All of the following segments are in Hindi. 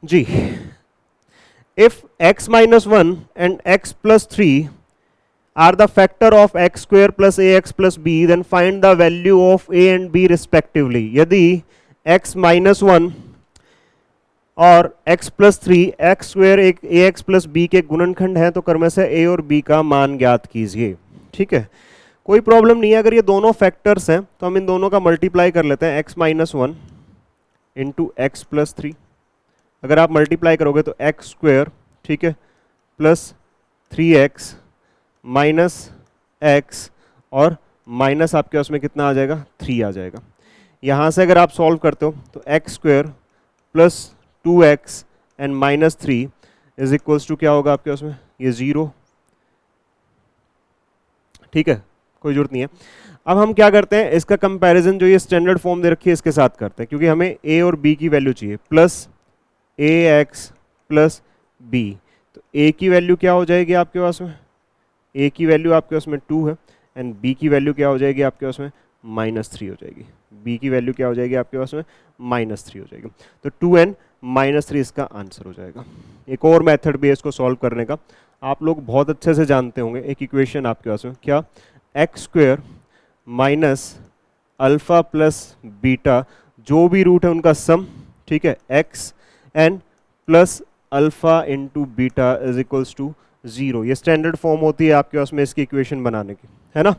Ji, if x minus 1 and x plus 3 are the factor of x square plus ax plus b, then find the value of a and b respectively. यदि x minus 1 और x plus three x square एक ए एक्स प्लस बी के गुणनखंड है तो क्रम से a और b का मान ज्ञात कीजिए. ठीक है, कोई प्रॉब्लम नहीं है. अगर ये दोनों फैक्टर्स हैं तो हम इन दोनों का मल्टीप्लाई कर लेते हैं. x minus one into x plus three, अगर आप मल्टीप्लाई करोगे तो एक्स स्क्वेयर, ठीक है, plus three x minus x और माइनस आपके उसमें कितना आ जाएगा, थ्री आ जाएगा. यहाँ से अगर आप सॉल्व करते हो तो x square plus two x and minus three is equals to क्या होगा आपके उसमें, ये जीरो. ठीक है, कोई जरूरत नहीं है. अब हम क्या करते हैं, इसका कंपैरिजन जो ये स्टैंडर्ड फॉर्म दे रखी है इसके साथ करते हैं, क्योंकि हमें ए और बी की वैल्यू चाहिए. प्लस ए एक्स प्लस बी, तो ए की वैल्यू क्या हो जाएगी आपके पास में, ए की वैल्यू आपके पास में टू है एंड बी की वैल्यू क्या हो जाएगी आपके पास में, माइनस थ्री हो जाएगी. बी की वैल्यू क्या हो जाएगी आपके पास में, माइनस थ्री हो जाएगी. तो टू एंड माइनस थ्री इसका आंसर हो जाएगा. एक और मेथड भी है इसको सॉल्व करने का, आप लोग बहुत अच्छे से जानते होंगे. एक इक्वेशन आपके पास में क्या, x square minus alpha plus beta, जो भी रूट है उनका सम, ठीक है, x and plus alpha into beta is equals to zero. ये स्टैंडर्ड फॉर्म होती है आपके पास में इसकी इक्वेशन बनाने की, है ना.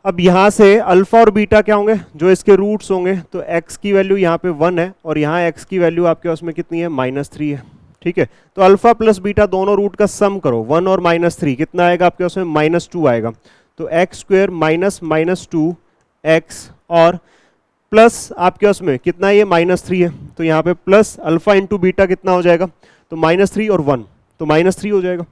अब यहाँ से अल्फा और बीटा क्या होंगे, जो इसके रूट्स होंगे, तो x की वैल्यू यहाँ पे 1 है और यहाँ x की वैल्यू आपके पास में कितनी है, माइनस थ्री है. ठीक है, तो अल्फा प्लस बीटा दोनों रूट का सम करो, 1 और माइनस थ्री कितना आएगा आपके पास में, माइनस टू आएगा. तो x square minus minus two x और प्लस आपके पास में कितना है, ये माइनस थ्री है, तो यहाँ पे प्लस अल्फा इंटू बीटा कितना हो जाएगा, तो माइनस थ्री और वन, तो माइनस थ्री हो जाएगा.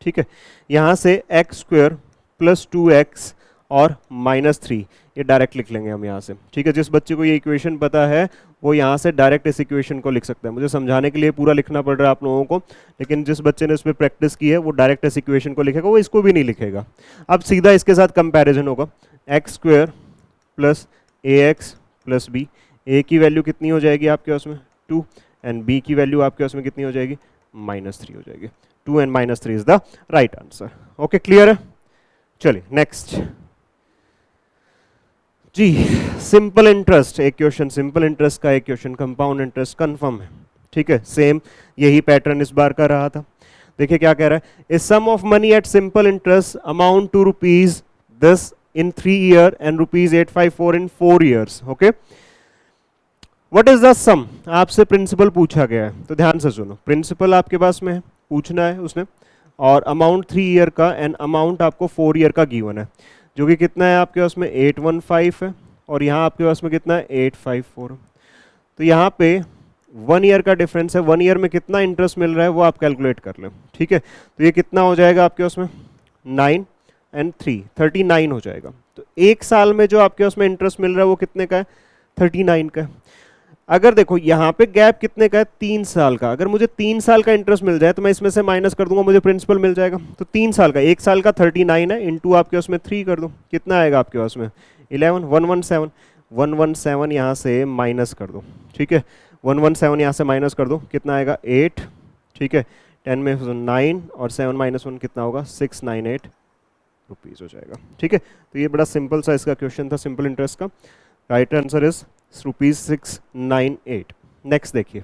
ठीक है, यहाँ से x square plus two x और माइनस थ्री, ये डायरेक्ट लिख लेंगे हम यहाँ से. ठीक है, जिस बच्चे को ये इक्वेशन पता है वो यहाँ से डायरेक्ट इस इक्वेशन को लिख सकता है. मुझे समझाने के लिए पूरा लिखना पड़ रहा है आप लोगों को, लेकिन जिस बच्चे ने इस पर प्रैक्टिस की है वो डायरेक्ट इस इक्वेशन को लिखेगा, वो इसको भी नहीं लिखेगा. अब सीधा इसके साथ कंपैरिजन होगा, एक्स स्क्वेयर प्लस ए एक्स प्लस बी, ए की वैल्यू कितनी हो जाएगी आपके पास में, टू, एंड बी की वैल्यू आपके पास में कितनी हो जाएगी, माइनस थ्री हो जाएगी. Two and minus three is the right answer. Okay, clear है. चलिए नेक्स्ट जी, सिंपल इंटरेस्ट एक क्वेश्चन, सिंपल इंटरेस्ट का एक क्वेश्चन, कंपाउंड इंटरेस्ट कंफर्म है. ठीक है, सेम यही पैटर्न इस बार का रहा था. देखिए क्या कह रहा है, a sum of money at simple interest amount to rupees 10 in 3 year and rupees 854 in 4 years. Okay, what is the sum, आपसे प्रिंसिपल पूछा गया है, तो ध्यान से सुनो. प्रिंसिपल आपके पास में है, पूछना है उसने, और अमाउंट 3 ईयर का एंड अमाउंट आपको 4 ईयर का गिवन है, जो कि कितना है आपके पास में 815 है और यहाँ आपके पास में कितना है 854. तो यहाँ पे 1 ईयर का डिफरेंस है, 1 ईयर में कितना इंटरेस्ट मिल रहा है वो आप कैलकुलेट कर लें. ठीक है, तो ये कितना हो जाएगा आपके पास में 9 एंड 3 39 हो जाएगा. तो एक साल में जो आपके पास में इंटरेस्ट मिल रहा है वो कितने का है, 39 का है. अगर देखो यहाँ पे गैप कितने का है, 3 साल का. अगर मुझे 3 साल का इंटरेस्ट मिल जाए तो मैं इसमें से माइनस कर दूंगा, मुझे प्रिंसिपल मिल जाएगा. तो 3 साल का, एक साल का 39 है, इंटू आपके उसमें 3 कर दो, कितना आएगा आपके पास में 11, 117 यहाँ से माइनस कर दो. ठीक है, 117 यहाँ से माइनस कर दो, कितना आएगा 8. ठीक है, 10 में 9 और 7 माइनस 1 कितना होगा, 698 रुपीज़ हो जाएगा. ठीक है, तो ये बड़ा सिंपल सा इसका क्वेश्चन था सिंपल इंटरेस्ट का. Right answer is ₹698. नेक्स्ट देखिए,